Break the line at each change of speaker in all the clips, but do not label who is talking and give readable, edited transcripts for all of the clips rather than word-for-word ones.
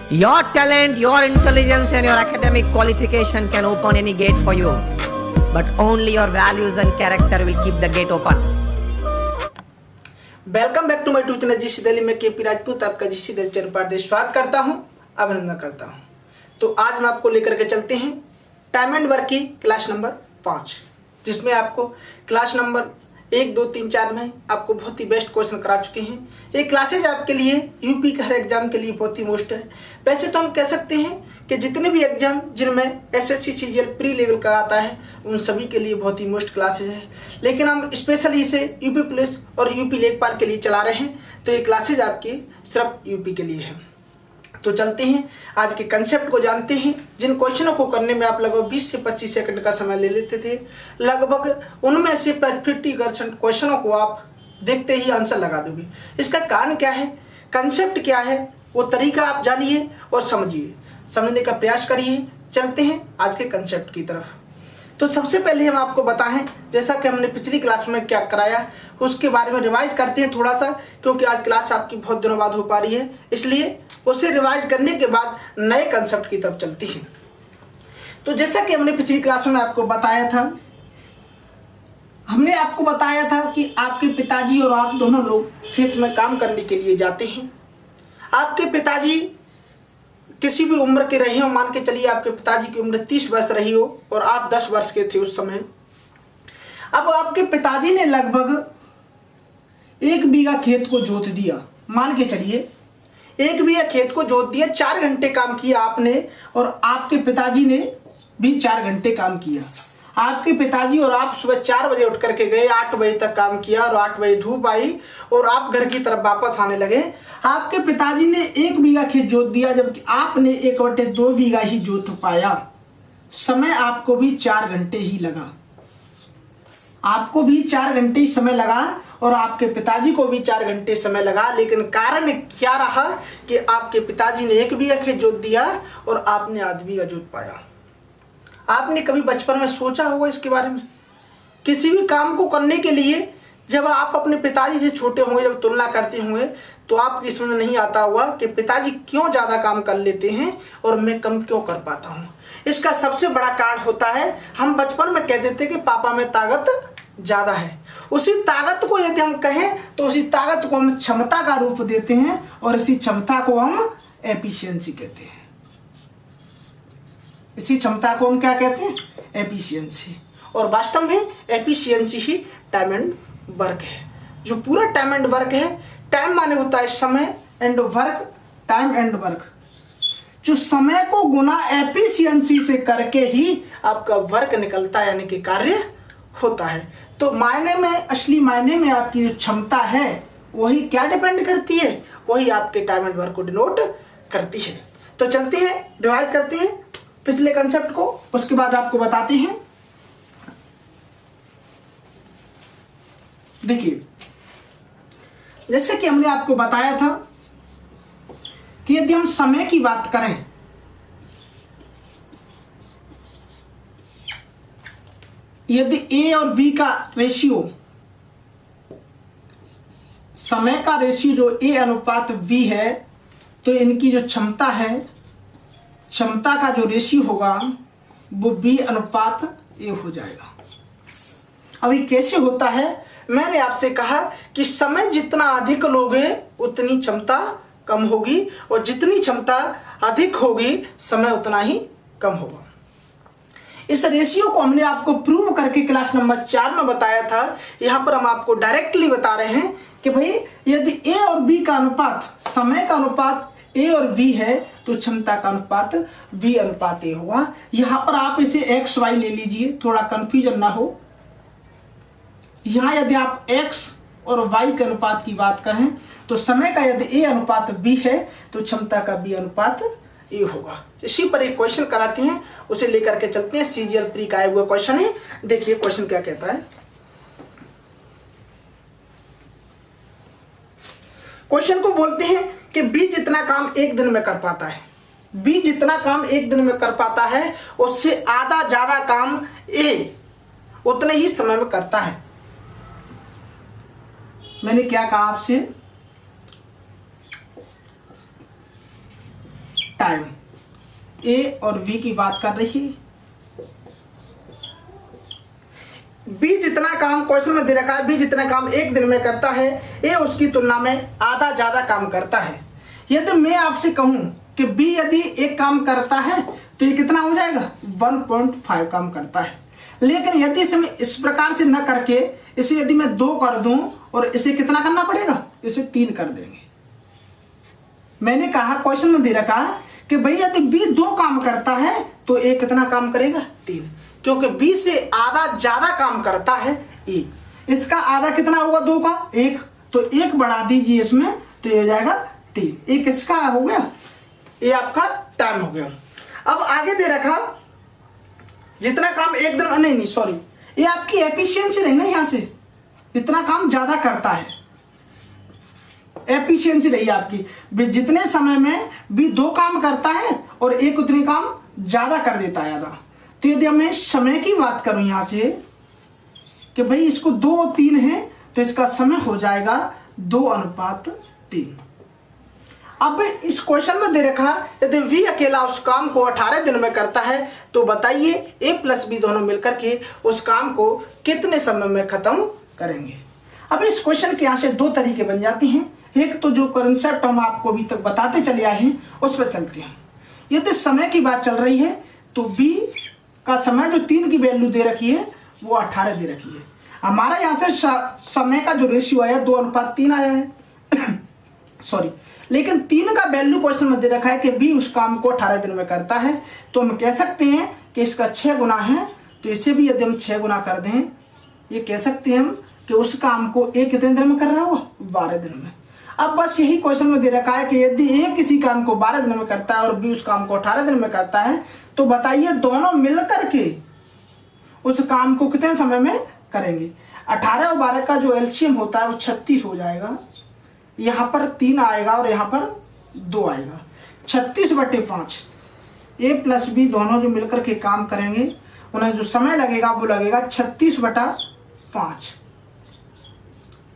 Your talent, your intelligence and your academic qualification can open any gate for you. But only your values and character will keep the gate open.
Welcome back to my YouTube channel GC Delhi में KP Rajput आपका GC Delhi channel पर स्वागत करता हूं, अभिनंदन करता हूं। तो आज मैं आपको लेकर के चलते हैं टाइम एंड वर्क की क्लास नंबर 5, जिसमें आपको क्लास नंबर 1, 2, 3, 4 में आपको बहुत ही बेस्ट क्वेश्चन करा चुके हैं। ये क्लासेज आपके लिए यूपी के हर एग्जाम के लिए बहुत ही मोस्ट है। वैसे तो हम कह सकते हैं कि जितने भी एग्जाम जिनमें एसएससी सीजीएल प्री लेवल का आता है उन सभी के लिए बहुत ही मोस्ट क्लासेज है, लेकिन हम स्पेशली इसे यूपी पुलिस और यूपी लेखपाल के लिए चला रहे हैं। तो ये क्लासेज आपकी सिर्फ यूपी के लिए है। तो चलते हैं आज के कंसेप्ट को जानते हैं, जिन क्वेश्चनों को करने में आप लगभग 20 से 25 सेकंड का समय ले लेते थे। लगभग उनमें से 50% क्वेश्चनों को आप देखते ही आंसर लगा दोगे। इसका कारण क्या है, कंसेप्ट क्या है, वो तरीका आप जानिए और समझिए, समझने का प्रयास करिए। चलते हैं आज के कंसेप्ट की तरफ। तो सबसे पहले हम आपको बताएं, जैसा कि हमने पिछली क्लास में क्या कराया उसके बारे में रिवाइज करते हैं थोड़ा सा, क्योंकि आज क्लास आपकी बहुत दिनों बाद हो पा रही है, इसलिए उसे रिवाइज करने के बाद नए कंसेप्ट की तरफ चलती है। तो जैसा कि हमने पिछली क्लास में आपको बताया था, हमने आपको बताया था कि आपके पिताजी और आप दोनों लोग खेत में काम करने के लिए जाते हैं। आपके पिताजी किसी भी उम्र के रहे हो, मान के चलिए आपके पिताजी की उम्र 30 वर्ष रही हो और आप 10 वर्ष के थे उस समय। अब आपके पिताजी ने लगभग 1 बीघा खेत को जोत दिया, मान के चलिए 1 बीघा खेत को जोत दिया। 4 घंटे काम किया आपने और आपके पिताजी ने भी 4 घंटे काम किया। आपके पिताजी और आप सुबह 4 बजे उठ करके गए, 8 बजे तक काम किया और 8 बजे धूप आई और आप घर की तरफ वापस आने लगे। आपके पिताजी ने 1 बीघा खेत जोत दिया, जबकि आपने 1/2 बीघा ही जोत पाया। समय आपको भी 4 घंटे ही लगा, आपको भी 4 घंटे ही समय लगा और आपके पिताजी को भी 4 घंटे समय लगा। लेकिन कारण क्या रहा कि आपके पिताजी ने 1 बीघा खेत जोत दिया और आपने आधा बीघा जोत पाया। आपने कभी बचपन में सोचा होगा इसके बारे में? किसी भी काम को करने के लिए जब आप अपने पिताजी से छोटे होंगे, जब तुलना करते होंगे, तो आपकी इसमें नहीं आता हुआ कि पिताजी क्यों ज़्यादा काम कर लेते हैं और मैं कम क्यों कर पाता हूँ। इसका सबसे बड़ा कारण होता है, हम बचपन में कह देते कि पापा में ताकत ज़्यादा है। उसी ताकत को यदि हम कहें तो उसी ताकत को हम क्षमता का रूप देते हैं और इसी क्षमता को हम एफिशिएंसी कहते हैं। इसी क्षमता को हम क्या कहते हैं? एफिशिएंसी। और वास्तव में efficiency he time and work है। जो पूरा टाइम एंड वर्क है, टाइम माने होता है समय and work time and work. जो समय को गुना एफिशिएंसी से करके ही आपका वर्क निकलता है, यानी कि कार्य होता है। तो मायने में, असली मायने में आपकी जो क्षमता है वही क्या डिपेंड करती है? वही आपके टाइम एंड वर्क को डिनोट करती है। तो चलते हैं, रिवाइज करते हैं पिछले कंसेप्ट को, उसके बाद आपको बताते हैं। देखिए, जैसे कि हमने आपको बताया था कि यदि हम समय की बात करें, यदि ए और बी का रेशियो, समय का रेशियो जो ए अनुपात बी है, तो इनकी जो क्षमता है, क्षमता का जो रेशियो होगा वो बी अनुपात ए हो जाएगा। अभी कैसे होता है? मैंने आपसे कहा कि समय जितना अधिक लोगे उतनी क्षमता कम होगी और जितनी क्षमता अधिक होगी समय उतना ही कम होगा। इस रेशियो को हमने आपको प्रूव करके क्लास नंबर 4 में बताया था। यहाँ पर हम आपको डायरेक्टली बता रहे हैं कि भाई यदि ए और बी का अनुपात, समय का अनुपात ए और बी है तो क्षमता का अनुपात बी अनुपात ए होगा। यहाँ पर आप इसे एक्स वाई ले लीजिए, थोड़ा कंफ्यूजन ना हो। यहाँ यदि आप एक्स और वाई के अनुपात की बात करें तो समय का यदि ए अनुपात बी है तो क्षमता का बी अनुपात ए होगा। इसी पर एक क्वेश्चन कराते हैं, उसे लेकर के चलते हैं। सीजीएल प्री का आया हुआ क्वेश्चन है, देखिए क्वेश्चन क्या कहता है। क्वेश्चन को बोलते हैं कि बी जितना काम 1 दिन में कर पाता है, बी जितना काम 1 दिन में कर पाता है उससे आधा ज्यादा काम ए उतने ही समय में करता है। मैंने क्या कहा आपसे? टाइम। ए और बी की बात कर रही है। बी जितना काम क्वेश्चन में दे रखा है, बी जितना काम एक दिन में करता है, ए उसकी तुलना में आधा ज्यादा काम करता है। यदि मैं आपसे कहूं कि बी यदि एक काम करता है तो ये कितना हो जाएगा, 1.5 काम करता है। लेकिन यदि इस प्रकार से न करके इसे यदि मैं 2 कर दूं और इसे कितना करना पड़ेगा, इसे 3 कर देंगे। मैंने कहा क्वेश्चन में दे रखा है कि भाई यदि बी 2 काम करता है तो ए कितना काम करेगा, 3, क्योंकि बी से आधा ज्यादा काम करता है ए। इसका आधा कितना होगा 2 का, 1, तो 1 बढ़ा दीजिए इसमें तो ये हो जाएगा 3। ये किसका हो गया, ये आपका टाइम हो गया। अब आगे दे रखा जितना काम एक दिन, नहीं सॉरी, ये आपकी एफिशिएंसी रही ना, यहां से इतना काम ज्यादा करता है, एफिशिएंसी रही आपकी। जितने समय में बी 2 काम करता है और एक उतनी काम ज्यादा कर देता है आधा। तो यदि मैं समय की बात करूं यहां से कि भाई इसको 2 और 3 है तो इसका समय हो जाएगा 2:3। अब इस क्वेश्चन में दे रखा यदि वी अकेला उस काम को 18 दिन में करता है तो बताइए ए प्लस बी दोनों मिलकर के उस काम को कितने समय में खत्म करेंगे। अब इस क्वेश्चन के यहाँ से 2 तरीके बन जाते हैं। एक तो जो कॉन्सेप्ट हम आपको अभी तक बताते चले आए हैं उस पर चलते हैं। यदि समय की बात चल रही है तो बी का समय जो 3 की वैल्यू दे रखी है वो 18 दे रखी है। हमारा यहाँ से समय का जो रेशियो आया 2:3 आया है सॉरी, लेकिन 3 का वैल्यू क्वेश्चन में दे रखा है कि बी उस काम को 18 दिन में करता है। तो हम कह सकते हैं कि इसका 6 गुना है, तो इसे भी यदि हम 6 गुना कर दें, ये कह सकते हैं हम कि उस काम को ए कितने दिन में कर रहा होगा, 12 दिन में। अब बस यही क्वेश्चन में दे रखा है कि यदि ए किसी काम को 12 दिन में करता है और बी उस काम को 18 दिन में करता है तो बताइए दोनों मिलकर के उस काम को कितने समय में करेंगे। 18 और 12 का जो एलसीएम होता है वो 36 हो जाएगा। यहाँ पर 3 आएगा और यहाँ पर 2 आएगा। 36/5 ए प्लस बी दोनों जो मिलकर के काम करेंगे उन्हें जो समय लगेगा वो लगेगा 36/5।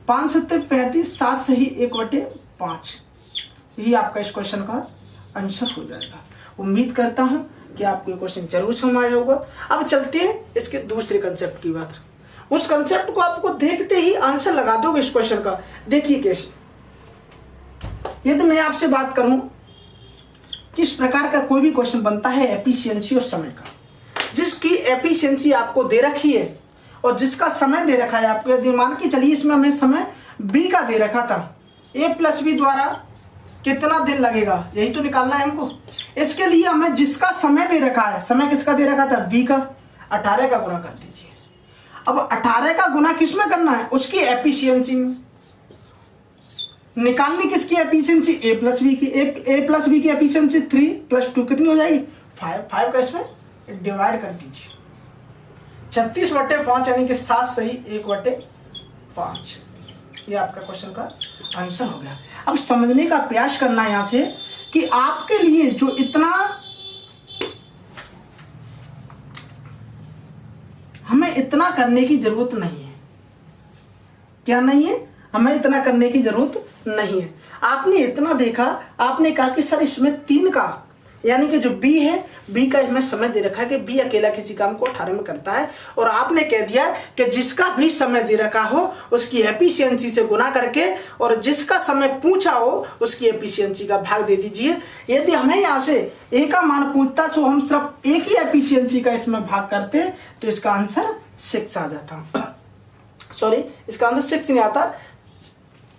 5 7 35, 7 सही 1/5। यही आपका इस क्वेश्चन का आंसर हो जाएगा। उम्मीद करता हूं कि आपको ये क्वेश्चन जरूर समझ आया होगा। अब चलते हैं इसके दूसरे कंसेप्ट की बात। उस कंसेप्ट को आपको देखते ही आंसर लगा दोगे इस क्वेश्चन का। देखिए कैसे, यदि मैं आपसे बात करूं किस प्रकार का कोई भी क्वेश्चन बनता है एफिशिएंसी और समय का, जिसकी एफिशिएंसी आपको दे रखी है और जिसका समय दे रखा है आपको, यदि मान के चलिए इसमें हमें समय बी का दे रखा था, ए प्लस बी द्वारा कितना दिन लगेगा यही तो निकालना है हमको। इसके लिए हमें जिसका समय दे रखा है, समय किसका दे रखा था, बी का, 18 का गुना कर दीजिए। अब 18 का गुना किस में करना है, उसकी एफिशिएंसी में। निकालनी किसकी एफिशिएंसी, ए प्लस बी की। ए प्लस बी की एफिशिएंसी 3 + 2 कितनी हो जाएगी, 5 का इसमें डिवाइड कर दीजिए। 36/5 यानी कि 7 सही 1/5। ये आपका क्वेश्चन का आंसर हो गया। अब समझने का प्रयास करना है यहां से कि आपके लिए जो इतना हमें इतना करने की जरूरत नहीं है। क्या नहीं है, हमें इतना करने की जरूरत नहीं है। आपने इतना देखा, आपने कहा कि सर इसमें 3 का यानी कि जो बी है, बी का इसमें समय दे रखा है कि बी अकेला किसी काम को 18 में करता है, और आपने कह दिया कि जिसका भी समय दे रखा हो उसकी एफिशिएंसी से गुना करके और जिसका समय पूछा हो उसकी एफिशिएंसी का भाग दे दीजिए। यदि हमें यहाँ से ए का मान पूछता तो हम सिर्फ एक ही एफिशिएंसी का इसमें भाग करते तो इसका आंसर 6 आ जाता। सॉरी, इसका आंसर 6 नहीं आता,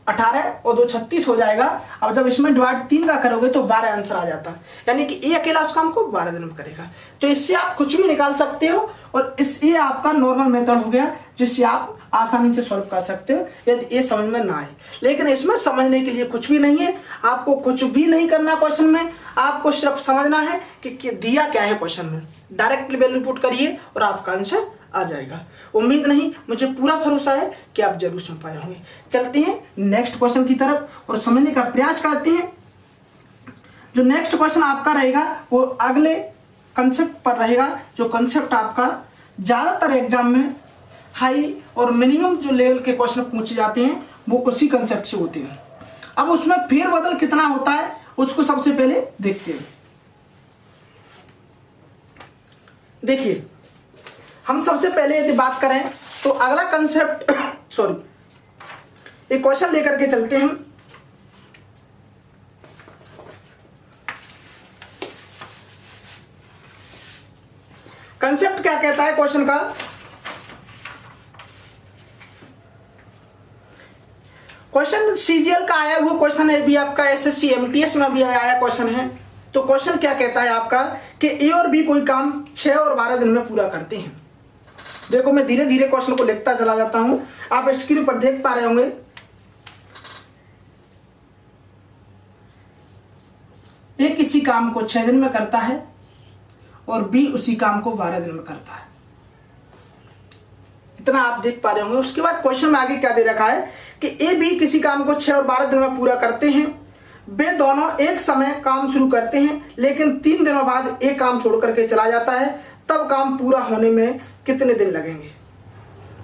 18 और 2 36 हो जाएगा। अब जब इसमें डिवाइड 3 का करोगे तो 12 आंसर आ जाता, यानी कि ए अकेला उस काम को 12 दिन में करेगा। तो इससे आप कुछ भी निकाल सकते हो और ये आपका नॉर्मल मेथड हो गया जिससे आप आसानी से सॉल्व कर सकते हो यदि ये समझ में ना आए। लेकिन इसमें समझने के लिए कुछ भी नहीं है, आपको कुछ भी नहीं करना क्वेश्चन में, आपको सिर्फ समझना है कि दिया क्या है क्वेश्चन में। डायरेक्टली वैल्यू पुट करिए और आपका आंसर आ जाएगा। उम्मीद नहीं, मुझे पूरा भरोसा है कि आप जरूर समझ पाए होंगे। चलते हैं नेक्स्ट क्वेश्चन की तरफ और समझने का प्रयास करते हैं। जो नेक्स्ट क्वेश्चन आपका रहेगा वो अगले कंसेप्ट पर रहेगा, जो कंसेप्ट आपका ज्यादातर एग्जाम में हाई और मिनिमम जो लेवल के क्वेश्चन पूछे जाते हैं वो उसी कंसेप्ट से होते हैं। अब उसमें फेरबदल कितना होता है उसको सबसे पहले देखते हैं। देखिए, हम सबसे पहले यदि बात करें तो अगला कंसेप्ट एक क्वेश्चन लेकर के चलते हैं। कंसेप्ट क्या कहता है क्वेश्चन का? क्वेश्चन सीजीएल का आया हुआ क्वेश्चन है, भी आपका एसएससी एमटीएस में भी आया क्वेश्चन है। तो क्वेश्चन क्या कहता है आपका कि ए और बी कोई काम 6 और 12 दिन में पूरा करते हैं। देखो, मैं धीरे धीरे क्वेश्चन को लिखता चला जाता हूं, आप स्क्रीन पर देख पा रहे होंगे। ए किसी काम को 6 दिन में करता है और बी उसी काम को 12 दिन में करता है, इतना आप देख पा रहे होंगे। उसके बाद क्वेश्चन में आगे क्या दे रखा है कि ए बी किसी काम को 6 और 12 दिन में पूरा करते हैं। वे दोनों एक समय काम शुरू करते हैं, लेकिन 3 दिनों बाद एक काम छोड़ करके चला जाता है, तब काम पूरा होने में कितने दिन लगेंगे?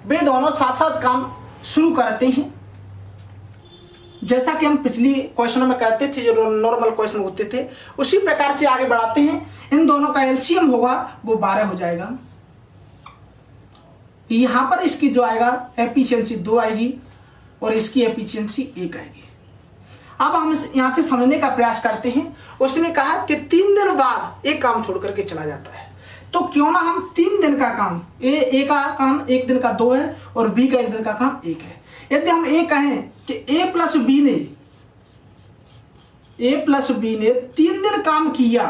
वे दोनों साथ साथ काम शुरू करते हैं, जैसा कि हम पिछली क्वेश्चन में कहते थे, जो नॉर्मल क्वेश्चन होते थे, उसी प्रकार से आगे बढ़ाते हैं। इन दोनों का एलसीएम होगा वो 12 हो जाएगा। यहां पर इसकी जो आएगा एफिशिएंसी 2 आएगी और इसकी एफिशिएंसी 1 आएगी। अब हम यहां से समझने का प्रयास करते हैं। उसने कहा कि 3 दिन बाद एक काम छोड़ करके चला जाता है, तो क्यों ना हम 3 दिन का काम, ए का काम 1 दिन का 2 है और बी का 1 दिन का काम 1 है। यदि हम ए कहें कि ए प्लस बी ने 3 दिन काम किया,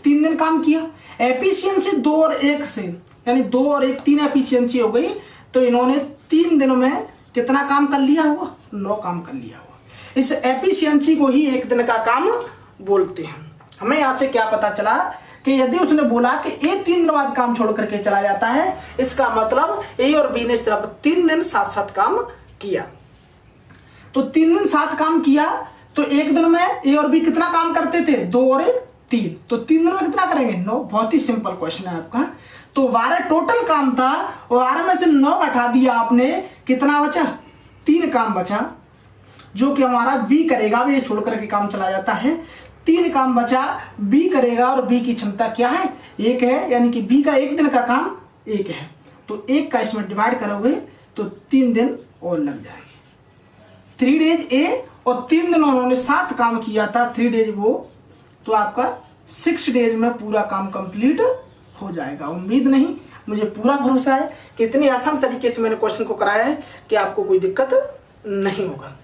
3 दिन काम किया, एफिशिएंसी 2 और 1 से, यानी 2 और 1 3 एफिशिएंसी हो गई, तो इन्होंने 3 दिनों में कितना काम कर लिया होगा? 9 काम कर लिया होगा। इस एफिशिएंसी को ही 1 दिन का काम बोलते हैं। हमें यहां से क्या पता चला कि यदि उसने बोला कि ए 3 दिन बाद काम छोड़ करके चला जाता है, इसका मतलब ए और बी ने सिर्फ 3 दिन साथ साथ काम किया। तो 3 दिन साथ काम किया, तो 1 दिन में ए और बी कितना काम करते थे? 2 और 1 3, तो 3 दिन में कितना करेंगे? 9। बहुत ही सिंपल क्वेश्चन है आपका। तो 12 टोटल काम था और 12 में से 9 घटा दिया आपने, कितना बचा? 3 काम बचा, जो कि हमारा बी करेगा, ये छोड़ करके काम चला जाता है। 3 काम बचा, बी करेगा और बी की क्षमता क्या है? 1 है, यानी कि बी का 1 दिन का काम 1 है, तो 1 का इसमें डिवाइड करोगे तो 3 दिन और लग जाएंगे। 3 डेज ए और 3 दिन उन्होंने साथ काम किया था, 3 डेज वो, तो आपका 6 डेज में पूरा काम कंप्लीट हो जाएगा। उम्मीद नहीं, मुझे पूरा भरोसा है कि इतनी आसान तरीके से मैंने क्वेश्चन को कराया है कि आपको कोई दिक्कत नहीं होगा।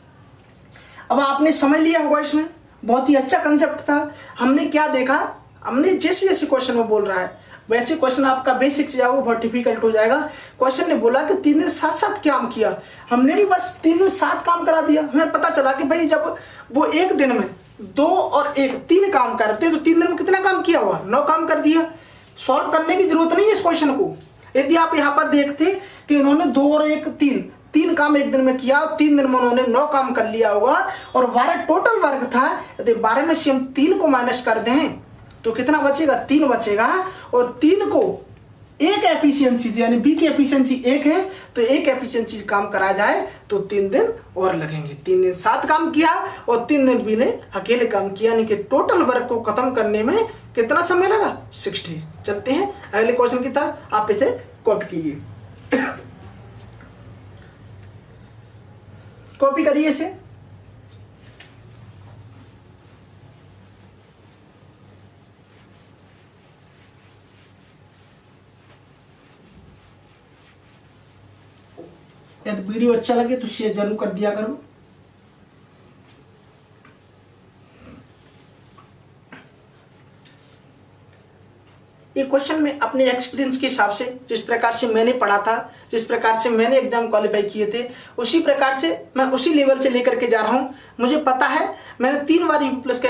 अब आपने समझ लिया होगा, इसमें बहुत ही अच्छा कंसेप्ट था। हमने क्या देखा, हमने जैसे जैसे क्वेश्चन में बोल रहा है वैसे क्वेश्चन आपका बेसिक से जाओगे बहुत डिफिकल्ट हो जाएगा। क्वेश्चन ने बोला कि 3 दिन साथ साथ काम किया, हमने भी बस 3 दिन साथ काम करा दिया। हमें पता चला कि भाई जब वो 1 दिन में 2 और 1 3 काम करते तो 3 दिन में कितना काम किया हुआ? 9 काम कर दिया। सॉल्व करने की जरूरत नहीं है इस क्वेश्चन को। यदि आप यहाँ पर देखते कि इन्होंने 2 और 1 3 काम 1 दिन में किया, 3 दिन में उन्होंने 9 काम कर लिया होगा और 12 टोटल वर्क था। यदि 12 में से हम 3 को माइनस कर दें तो कितना बचेगा? 3 बचेगा, और 3 को 1 एफिशिएंसी से, यानी बी की एफिशिएंसी 1 है, तो 1 एफिशिएंसी काम करा जाए तो 3 दिन और लगेंगे। 3 दिन साथ काम किया और 3 दिन बी ने अकेले काम किया, यानी कि टोटल वर्क को खत्म करने में कितना समय लगा? 60। चलते हैं अगले क्वेश्चन की तरफ, आप इसे कॉपी कीजिए, कॉपी करिए इसे। यदि वीडियो अच्छा लगे तो शेयर जरूर कर दिया करो। ये क्वेश्चन में अपने एक्सपीरियंस के हिसाब से, जिस प्रकार से मैंने पढ़ा था, जिस प्रकार से मैंने एग्जाम क्वालिफाई किए थे, उसी प्रकार से मैं उसी लेवल से लेकर के जा रहा हूँ। मुझे पता है, मैंने 3 बार यूपी प्लस का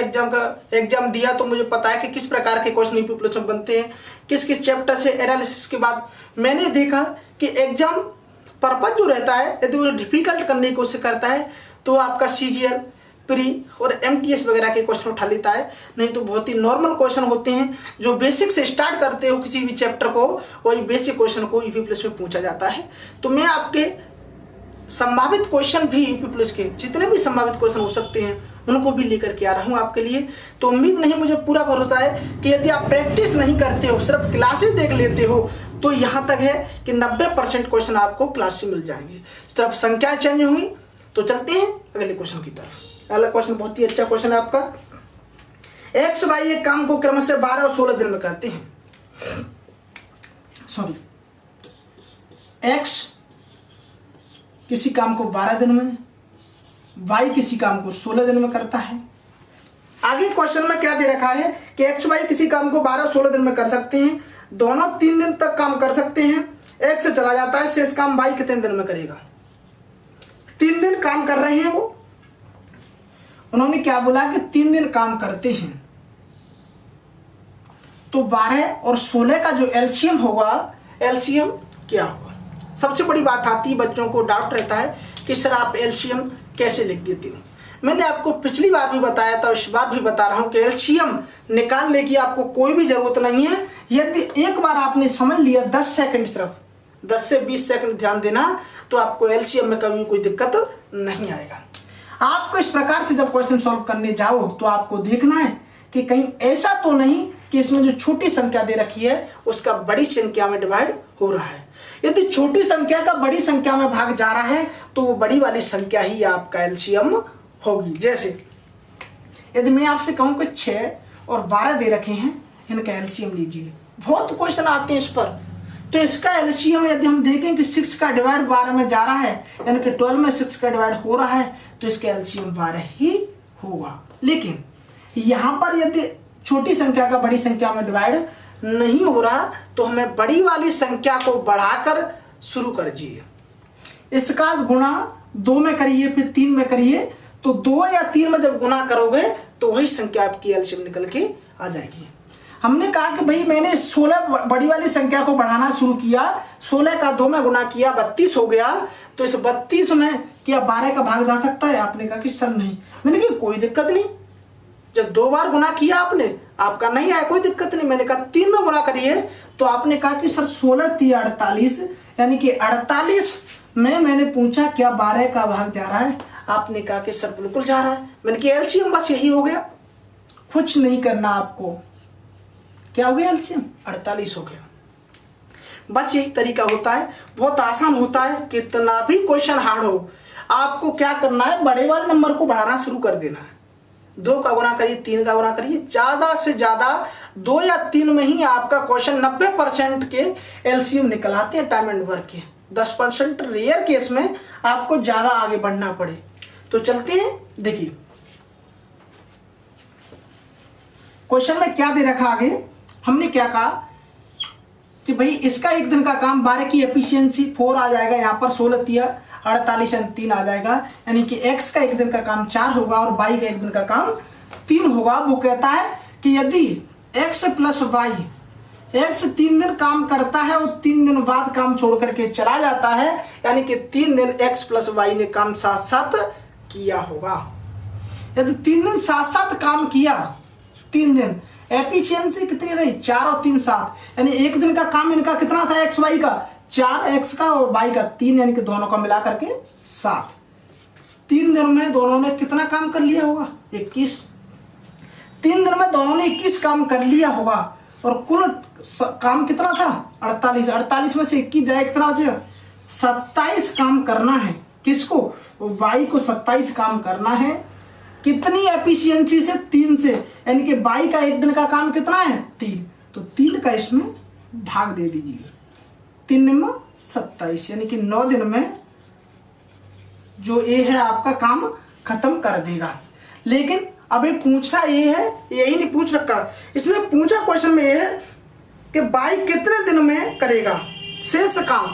एग्जाम दिया, तो मुझे पता है कि किस प्रकार के क्वेश्चन यूपी प्लस में बनते हैं, किस किस चैप्टर से। एनालिसिस के बाद मैंने देखा कि एग्जाम पर्पज जो रहता है, यदि वो डिफिकल्ट करने की कोशिश करता है तो आपका सीजीएल, प्री और एमटीएस वगैरह के क्वेश्चन उठा लेता है। नहीं तो बहुत ही नॉर्मल क्वेश्चन होते हैं जो बेसिक से स्टार्ट करते हो किसी भी चैप्टर को, वही बेसिक क्वेश्चन को यूपी प्लस में पूछा जाता है। तो मैं आपके संभावित क्वेश्चन भी यूपी प्लस के जितने भी संभावित क्वेश्चन हो सकते हैं उनको भी लेकर के आ रहा हूँ आपके लिए। तो उम्मीद नहीं, मुझे पूरा भरोसा है कि यदि आप प्रैक्टिस नहीं करते हो, सिर्फ क्लासेस देख लेते हो, तो यहाँ तक है कि 90% क्वेश्चन आपको क्लास से मिल जाएंगे। सिर्फ संख्या चेंज हुई। तो चलते हैं अगले क्वेश्चन की तरफ। अगला क्वेश्चन बहुत ही अच्छा क्वेश्चन है आपका। एक्स वाई एक काम को क्रमशः 12 और 16 दिन में करते हैं। सॉरी, एक्स किसी काम को 12 दिन में, वाई किसी काम को 16 दिन में करता है। आगे क्वेश्चन में क्या दे रखा है कि एक्स वाई किसी काम को 12 और 16 दिन में कर सकते हैं। दोनों 3 दिन तक काम कर सकते हैं। एक्स चला जाता है, शेष काम वाई कितने दिन में करेगा। 3 दिन काम कर रहे हैं वो। उन्होंने क्या बोला कि 3 दिन काम करते हैं, तो 12 और 16 का जो एलसीएम होगा, एलसीएम क्या होगा। सबसे बड़ी बात आती है, बच्चों को डाउट रहता है कि सर आप एलसीएम कैसे लिख देते हो। मैंने आपको पिछली बार भी बताया था, इस बार भी बता रहा हूं कि एलसीएम निकालने की आपको कोई भी जरूरत नहीं है। यदि एक बार आपने समझ लिया, 10 सेकंड, सिर्फ 10 से 20 सेकंड ध्यान देना, तो आपको एलसीएम में कभी कोई दिक्कत नहीं आएगा। आपको इस प्रकार से जब क्वेश्चन सॉल्व करने जाओ तो आपको देखना है कि कहीं ऐसा तो नहीं कि इसमें जो छोटी संख्या दे रखी है उसका बड़ी संख्या में डिवाइड हो रहा है। यदि छोटी संख्या का बड़ी संख्या में भाग जा रहा है तो वो बड़ी वाली संख्या ही आपका एलसीएम होगी। जैसे यदि मैं आपसे कहूं कि 6 और 12 दे रखे हैं, इनका एलसीएम लीजिए। बहुत क्वेश्चन आते हैं इस पर। तो इसका एलसीएम यदि हम देखें कि 6 का डिवाइड 12 में जा रहा है, यानी कि 12 में 6 का डिवाइड हो रहा है, तो इसका एलसीएम 12 ही होगा। लेकिन यहां पर यदि छोटी संख्या का बड़ी संख्या में डिवाइड नहीं हो रहा, तो हमें बड़ी वाली संख्या को बढ़ाकर शुरू करिए। इसका गुणा 2 में करिए, फिर 3 में करिए। तो 2 या 3 में जब गुणा करोगे तो वही संख्या आपकी एलसीएम निकल के आ जाएगी। हमने कहा कि भाई मैंने 16 बड़ी वाली संख्या को बढ़ाना शुरू किया, 16 का 2 में गुणा किया, 32 हो गया। तो इस 32 में क्या 12 का भाग जा सकता है? आपने कहा कि सर नहीं। मैंने कहा कोई दिक्कत नहीं, जब 2 बार गुना किया आपने, आपका नहीं आया कोई दिक्कत नहीं। मैंने कहा 3 में गुना करिए, तो आपने कहा कि सर 16 3 48, यानी कि 48 में मैंने पूछा क्या 12 का भाग जा रहा है? आपने कहा कि सर बिल्कुल जा रहा है। मैंने कहा एलसीएम बस यही हो गया, कुछ नहीं करना आपको। क्या हो गया? एलसीएम 48 हो गया। बस यही तरीका होता है, बहुत आसान होता है। कितना भी क्वेश्चन हार्ड हो, आपको क्या करना है, बड़े वाले नंबर को बढ़ाना शुरू कर देना है। 2 का गुना करिए, 3 का गुना करिए, ज्यादा से ज्यादा 2 या 3 में ही आपका क्वेश्चन 90% के एलसीएम निकल आते हैं टाइम एंड वर्क के। 10% रेयर केस में आपको ज्यादा आगे बढ़ना पड़े। तो चलते हैं, देखिए क्वेश्चन में क्या दे रखा। आगे हमने क्या कहा कि भाई इसका 1 दिन का काम 12 की एफिशिएंसी 4 आ जाएगा, यहाँ पर 16 3 48 और 3 आ जाएगा, यानी कि x का 1 दिन का काम 4 होगा और y का 1 दिन का काम 3 होगा। वो कहता है कि यदि x प्लस y, x 3 दिन काम करता है और 3 दिन बाद काम छोड़ करके चला जाता है, यानी कि 3 दिन x प्लस y ने काम साथ साथ किया होगा। यदि 3 दिन साथ साथ काम किया, 3 दिन एफिशिएंसी कितनी रही? 4 और 3 7, यानी 1 दिन का काम इनका कितना था एक्स वाई का? 4 एक्स का और वाई का 3, यानी कि दोनों का मिला करके 7। 3 दिन में दोनों ने कितना काम कर लिया होगा? 21। 3 दिन में दोनों ने 21 काम कर लिया होगा और कुल काम कितना था? 48। 48 में से 21 जाए कितना बचेगा? 27 काम करना है। किसको? वाई को 27 काम करना है। कितनी एफिशिएंसी से? 3 से, यानी कि वाई का 1 दिन का काम कितना है? 3। तो 3 का इसमें भाग दे दीजिए। 3 में 27, यानी कि 9 दिन में जो ए है आपका काम खत्म कर देगा। लेकिन अभी पूछा ये है, यही नहीं पूछ रखा, इसमें पूछा क्वेश्चन में ये है कि बाई कितने दिन में करेगा शेष काम।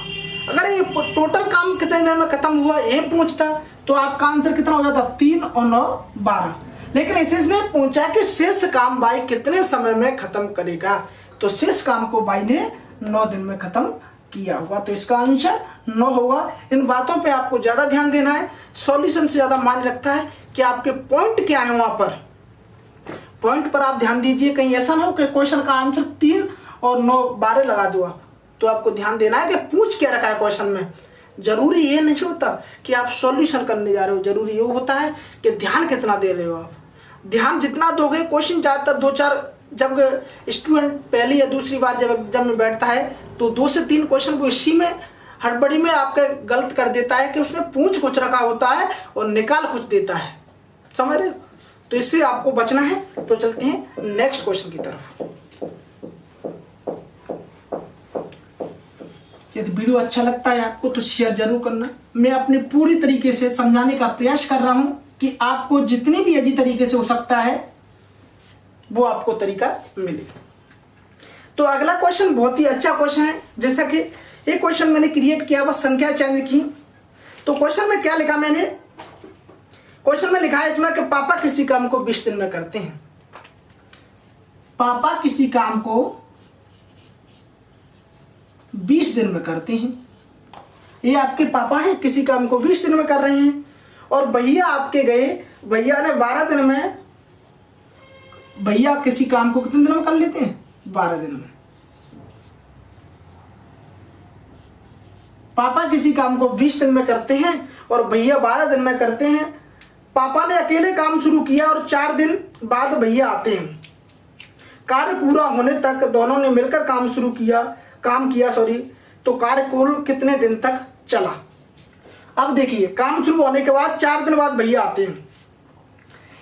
अगर ये टोटल काम कितने दिन में खत्म हुआ ये पूछता तो आपका आंसर कितना हो जाता? 3 और 9 12। लेकिन इसने पूछा कि शेष काम बाई कितने समय में खत्म करेगा, तो शेष काम को बाई ने 9 दिन में खत्म किया होगा। तो इसका आंसर 9 होगा। इन बातों पे आपको ज्यादा ध्यान देना है, सॉल्यूशन से ज्यादा मान रखता है कि आपके पॉइंट क्या है। वहां पर पॉइंट पर आप ध्यान दीजिए, कहीं ऐसा ना हो कि क्वेश्चन का आंसर 3 और 9 12 लगा दो। तो आपको ध्यान देना है कि पूछ क्या रखा है क्वेश्चन में। जरूरी ये नहीं होता कि आप सॉल्यूशन करने जा रहे हो, जरूरी ये होता है कि ध्यान कितना दे रहे हो आप। ध्यान जितना दोगे, क्वेश्चन ज़्यादातर 2-4, जब स्टूडेंट पहली या दूसरी बार जब एग्जाम में बैठता है तो 2 से 3 क्वेश्चन को इसी में हड़बड़ी में आपका गलत कर देता है कि उसमें पूछ कुछ रखा होता है और निकाल कुछ देता है, समझ रहे हो? तो इससे आपको बचना है। तो चलते हैं नेक्स्ट क्वेश्चन की तरफ। यदि वीडियो अच्छा लगता है आपको तो शेयर जरूर करना। मैं अपने पूरी तरीके से समझाने का प्रयास कर रहा हूं कि आपको जितनी भी इजी तरीके से हो सकता है वो आपको तरीका मिले। तो अगला क्वेश्चन बहुत ही अच्छा क्वेश्चन है। जैसा कि एक क्वेश्चन मैंने क्रिएट किया, बस संख्या चयन की। तो क्वेश्चन में क्या लिखा मैंने, क्वेश्चन में लिखा है इसमें कि पापा किसी काम को 20 दिन में करते हैं। पापा किसी काम को 20 दिन में करते हैं। ये आपके पापा हैं, किसी काम को 20 दिन में कर रहे हैं। और भैया आपके गए, भैया ने 12 दिन में, भैया किसी काम को कितने दिन में कर लेते हैं? 12 दिन में। पापा किसी काम को 20 दिन में करते हैं और भैया 12 दिन में करते हैं। पापा ने अकेले काम शुरू किया और 4 दिन बाद भैया आते हैं। कार्य पूरा होने तक दोनों ने मिलकर काम किया तो कार्य कुल कितने दिन तक चला? अब देखिए, काम शुरू होने के बाद 4 दिन बाद भैया आते हैं।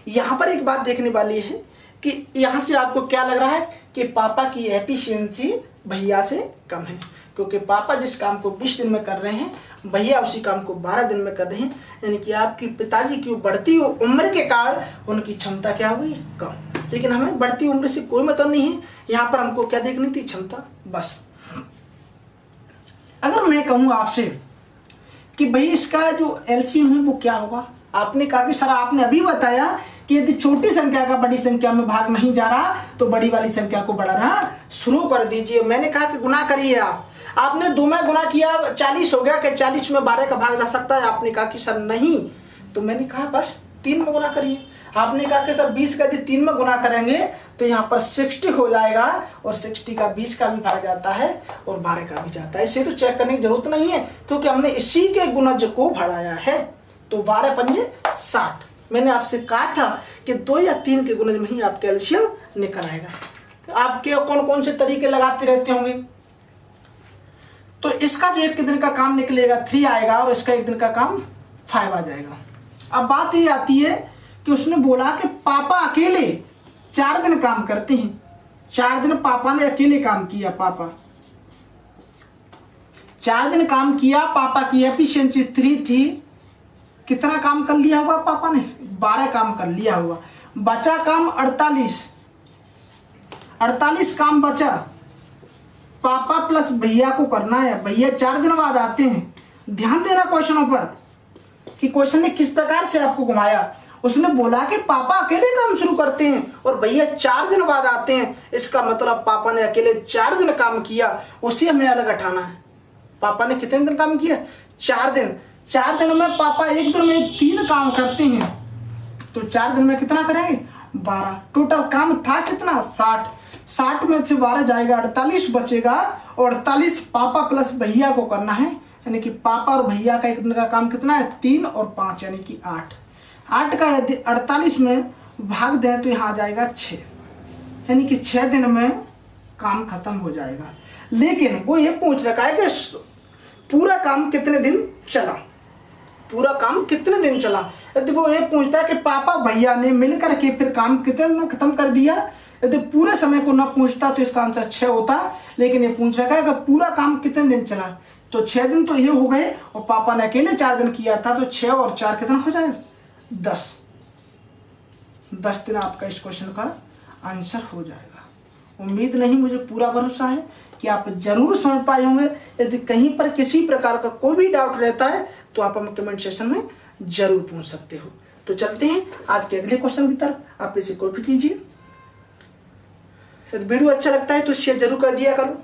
यहां पर एक बात देखने वाली है कि यहां से आपको क्या लग रहा है कि पापा की एफिशिएंसी भैया से कम है, क्योंकि पापा जिस काम को 20 दिन में कर रहे हैं भैया उसी काम को 12 दिन में कर रहे हैं। यानी कि आपकी पिताजी की बढ़ती हुई उम्र के कारण उनकी क्षमता क्या हुई? कम। लेकिन हमें बढ़ती उम्र से कोई मतलब नहीं है, यहाँ पर हमको क्या देखनी थी? क्षमता, बस। अगर मैं कहूँ आपसे कि भाई इसका जो एलसीएम है वो क्या होगा, आपने काफी सारा आपने अभी बताया कि यदि छोटी संख्या का बड़ी संख्या में भाग नहीं जा रहा तो बड़ी वाली संख्या को बढ़ाना शुरू कर दीजिए। मैंने कहा कि गुना करिए आपने 2 में गुना किया 40 हो गया, कि 40 में 12 का भाग जा सकता है? आपने कहा कि सर नहीं। तो मैंने कहा बस 3 में गुना करिए। आपने कहा कि सर 20 का यदि 3 में गुना करेंगे तो यहाँ पर 60 हो जाएगा, और 60 का 20 का भी भाग जाता है और 12 का भी जाता है। इसे तो चेक करने की जरूरत नहीं है क्योंकि हमने इसी के गुणज को बढ़ाया है। तो 12 पंजे 60। मैंने आपसे कहा था कि 2 या 3 के गुणज में ही आप कैल्शियम निकल आएगा। तो आपके कौन कौन से तरीके लगाते रहते होंगे? तो इसका जो 1 दिन का काम निकलेगा 3 आएगा और इसका 1 दिन का काम 5 आ जाएगा। अब बात ये आती है कि उसने बोला कि पापा अकेले 4 दिन काम करते हैं। 4 दिन पापा ने अकेले काम किया। पापा 4 दिन काम किया, पापा की एफिशिएंसी 3 थी। कितना काम कर लिया होगा पापा ने? 12 काम कर लिया होगा। बचा काम 48 काम बचा। पापा प्लस भैया को करना है। भैया 4 दिन बाद आते हैं। ध्यान देना क्वेश्चनों पर कि क्वेश्चन ने किस प्रकार से आपको घुमाया। उसने बोला कि पापा अकेले काम शुरू करते हैं और भैया 4 दिन बाद आते हैं। इसका मतलब पापा ने अकेले 4 दिन काम किया, उसे हमें अलग हटाना है। पापा ने कितने दिन काम किया? 4 दिन। 4 दिन में पापा 1 दिन में 3 काम करते हैं, तो 4 दिन में कितना करेंगे? 12। टोटल काम था कितना? 60 में से 12 जाएगा, 48 बचेगा। और 48 पापा प्लस भैया को करना है, यानी कि पापा और भैया का 1 दिन का काम कितना है? 3 और 5 यानी कि 8। 8 का यदि 48 में भाग दें तो यहाँ आ जाएगा 6, यानी कि 6 दिन में काम खत्म हो जाएगा। लेकिन वो ये पूछ रखा है कि पूरा काम कितने दिन चला। पूरा काम कितने दिन चला? यदि वो ये पूछता है कि पापा भैया ने मिलकर के फिर काम कितने दिन में खत्म कर दिया, यदि पूरे समय को ना पूछता तो इसका आंसर 6 होता। लेकिन ये पूछ रखा है कि पूरा काम कितने दिन चला, तो 6 दिन तो ये हो गए और पापा ने अकेले 4 दिन किया था, तो 6 और 4 कितना हो जाएगा? 10 दिन आपका इस क्वेश्चन का आंसर हो जाएगा। उम्मीद नहीं, मुझे पूरा भरोसा है कि आप जरूर समझ पाए होंगे। यदि कहीं पर किसी प्रकार का कोई भी डाउट रहता है तो आप हमें कमेंट सेक्शन में जरूर पूछ सकते हो। तो चलते हैं आज के अगले क्वेश्चन की तरफ। आप इसे कॉपी कीजिए। यदि वीडियो अच्छा लगता है तो शेयर जरूर कर दिया करो।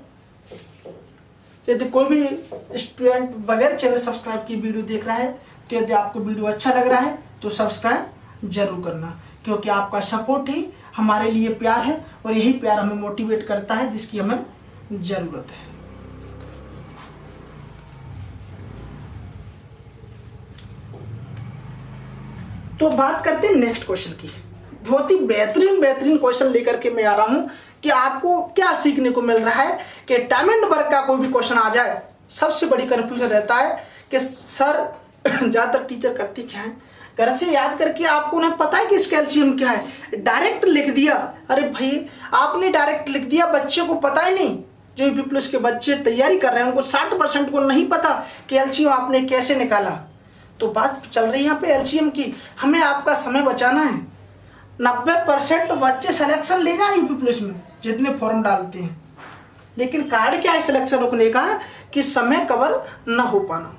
यदि कोई भी स्टूडेंट बगैर चैनल सब्सक्राइब की वीडियो देख रहा है तो यदि आपको वीडियो अच्छा लग रहा है तो सब्सक्राइब जरूर करना, क्योंकि आपका सपोर्ट ही हमारे लिए प्यार है और यही प्यार हमें मोटिवेट करता है, जिसकी हमें जरूरत है। तो बात करते हैं नेक्स्ट क्वेश्चन की। बहुत ही बेहतरीन क्वेश्चन लेकर के मैं आ रहा हूं कि आपको क्या सीखने को मिल रहा है कि टाइम एंड वर्क का कोई भी क्वेश्चन आ जाए, सबसे बड़ी कंफ्यूजन रहता है कि सर ज्यादातर टीचर करती क्या है, घर से याद करके आपको उन्हें पता है कि इसका एलसीएम क्या है, डायरेक्ट लिख दिया। अरे भाई आपने डायरेक्ट लिख दिया, बच्चे को पता ही नहीं। जो यूपी पुलिस के बच्चे तैयारी कर रहे हैं उनको 60% को नहीं पता कि एलसीएम आपने कैसे निकाला। तो बात चल रही है यहाँ पे एलसीएम की। हमें आपका समय बचाना है। 90% बच्चे सिलेक्शन ले जाए यूपी पुलिस में जितने फॉर्म डालते हैं, लेकिन कार्ड क्या है सिलेक्शन रुकने का कि समय कवर न हो पाना।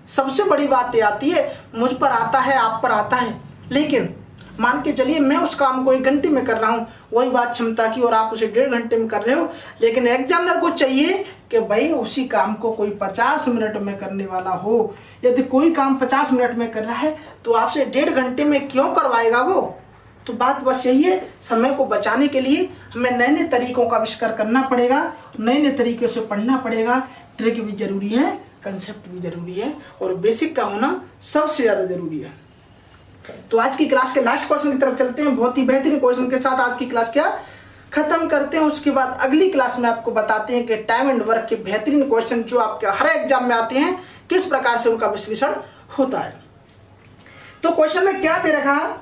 सबसे बड़ी बात ये आती है, मुझ पर आता है, आप पर आता है, लेकिन मान के चलिए मैं उस काम को 1 घंटे में कर रहा हूँ, वही बात क्षमता की, और आप उसे 1.5 घंटे में कर रहे हो, लेकिन एग्जामिनर को चाहिए कि भाई उसी काम को कोई 50 मिनट में करने वाला हो। यदि कोई काम 50 मिनट में कर रहा है तो आपसे 1.5 घंटे में क्यों करवाएगा वो। तो बात बस यही है, समय को बचाने के लिए हमें नए नए तरीकों का आविष्कार करना पड़ेगा, नए नए तरीके से पढ़ना पड़ेगा। ट्रिक भी जरूरी है, कंसेप्ट भी जरूरी है, और बेसिक का होना सबसे ज्यादा जरूरी है। तो आज की क्लास के लास्ट क्वेश्चन की तरफ चलते हैं। बहुत ही बेहतरीन क्वेश्चन के साथ आज की क्लास क्या खत्म करते हैं। उसके बाद अगली क्लास में आपको बताते हैं कि टाइम एंड वर्क के बेहतरीन क्वेश्चन जो आपके हर एग्जाम में आते हैं, किस प्रकार से उनका विश्लेषण होता है। तो क्वेश्चन में क्या दे रखा है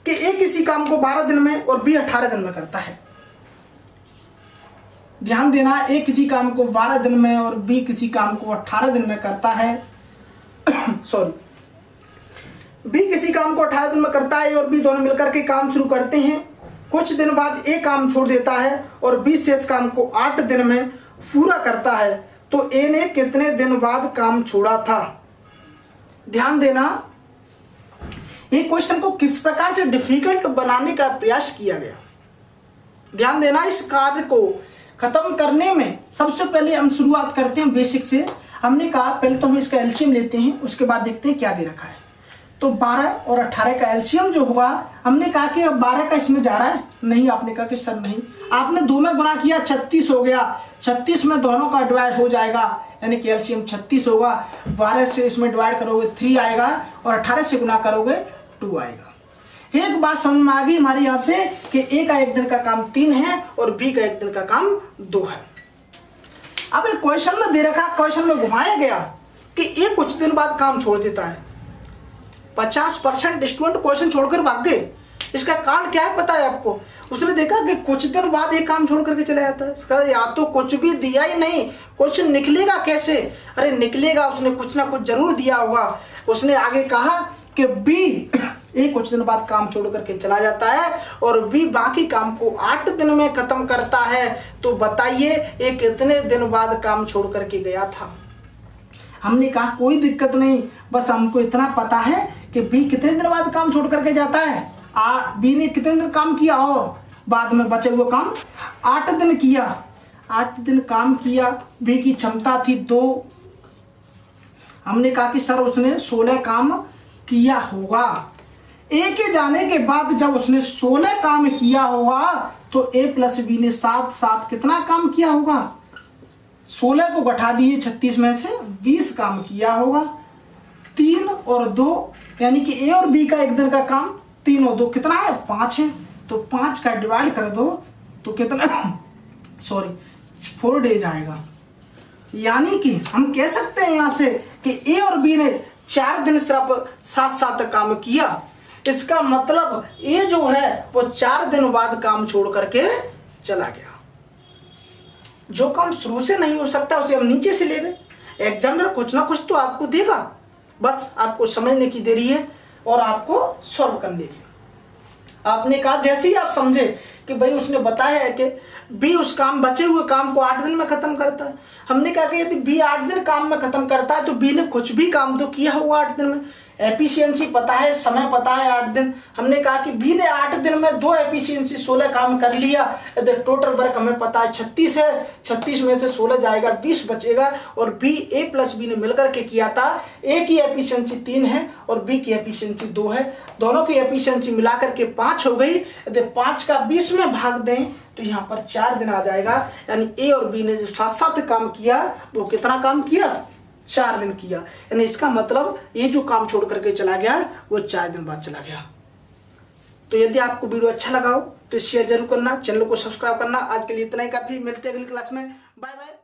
कि ए किसी काम को 12 दिन में और बी 18 दिन में करता है। ध्यान देना, ए किसी काम को 12 दिन में और बी किसी काम को 18 दिन में करता है। सॉरी, बी किसी काम को 18 दिन में करता है और बी दोनों मिलकर के काम शुरू करते हैं। कुछ दिन बाद ए काम छोड़ देता है और बी शेष काम को 8 दिन में पूरा करता है। तो ए ने कितने दिन बाद काम छोड़ा था। ध्यान देना, ये क्वेश्चन को किस प्रकार से डिफिकल्ट बनाने का प्रयास किया गया। ध्यान देना, इस कार्य को खत्म करने में सबसे पहले हम शुरुआत करते हैं बेसिक से। हमने कहा पहले तो हम इसका एलसीएम लेते हैं, उसके बाद देखते हैं क्या दे रखा है। तो 12 और 18 का एलसीएम जो होगा, हमने कहा कि अब 12 का इसमें जा रहा है, नहीं, आपने कहा कि सर नहीं, आपने 2 में गुणा किया 36 हो गया, 36 में दोनों का डिवाइड हो जाएगा, यानी कि एलसीएम 36 होगा। 12 से इसमें डिवाइड करोगे 3 आएगा और 18 से गुणा करोगे 2 आएगा। एक बात समझ में आ गई हमारे यहाँ से कि ए का 1 दिन का काम 3 है और बी का 1 दिन का काम 2 है। अब एक क्वेश्चन में दे रखा, क्वेश्चन में घुमाया गया कि ए कुछ दिन बाद काम छोड़ देता है। 50% स्टूडेंट क्वेश्चन छोड़कर भाग गए। इसका कारण क्या है पता है आपको। उसने देखा कि कुछ दिन बाद एक काम छोड़ करके चला जाता है। इसका या तो कुछ भी दिया ही नहीं, क्वेश्चन निकलेगा कैसे। अरे निकलेगा, उसने कुछ ना कुछ जरूर दिया होगा। उसने आगे कहा कि बी एक कुछ दिन बाद काम छोड़ करके चला जाता है और बी बाकी काम को 8 दिन में खत्म करता है। तो बताइए ये कितने दिन बाद काम छोड़ करके गया था। हमने कहा कोई दिक्कत नहीं, बस हमको इतना पता है कि बी कितने दिन बाद काम छोड़ करके जाता है। बी ने कितने दिन काम किया और बाद में बचे हुए काम 8 दिन किया। 8 दिन काम किया, बी की क्षमता थी 2। हमने कहा कि सर उसने 16 काम किया होगा। ए के जाने के बाद जब उसने 16 काम किया होगा तो ए प्लस बी ने 7 कितना काम किया होगा। 16 को घटा दिए 36 में से, 20 काम किया होगा। 3 और 2 यानी कि ए और बी का 1 दिन का काम 3 और 2 कितना है, 5 है। तो 5 का डिवाइड कर दो तो कितना, सॉरी 4 डेज आएगा। यानी कि हम कह सकते हैं यहां से कि ए और बी ने 4 दिन सिर्फ साथ काम किया। इसका मतलब ए जो है वो 4 दिन बाद काम छोड़ करके चला गया। जो काम शुरू से नहीं हो सकता उसे हम नीचे से ले गए। एग्जामिनर कुछ ना कुछ तो आपको देगा, बस आपको समझने की देरी है और आपको सॉल्व करने की। आपने कहा जैसे ही आप समझे कि भाई उसने बताया है कि बी उस काम बचे हुए काम को 8 दिन में खत्म करता है। हमने कहा कि यदि बी 8 दिन काम में खत्म करता है तो बी ने कुछ भी काम तो किया होगा 8 दिन में। एफिशिएंसी पता है, समय पता है 8 दिन। हमने कहा कि बी ने 8 दिन में 2 एफिशिएंसी 16 काम कर लिया। यदि टोटल वर्क हमें पता है 36 है, 36 में से 16 जाएगा, 20 बचेगा। और बी ए प्लस बी ने मिलकर के किया था। ए की एफिशिएंसी 3 है और बी की एफिशिएंसी 2 है। दोनों की एफिशिएंसी मिलाकर के 5 हो गई। यदि 5 का 20 में भाग दें तो यहाँ पर 4 दिन आ जाएगा। यानी ए और बी ने जो साथ काम किया वो कितना काम किया, 4 दिन किया, यानी इसका मतलब ये जो काम छोड़ करके चला गया वो 4 दिन बाद चला गया। तो यदि आपको वीडियो अच्छा लगा हो तो शेयर जरूर करना, चैनल को सब्सक्राइब करना। आज के लिए इतना ही काफी, मिलते हैं अगली क्लास में। Bye bye.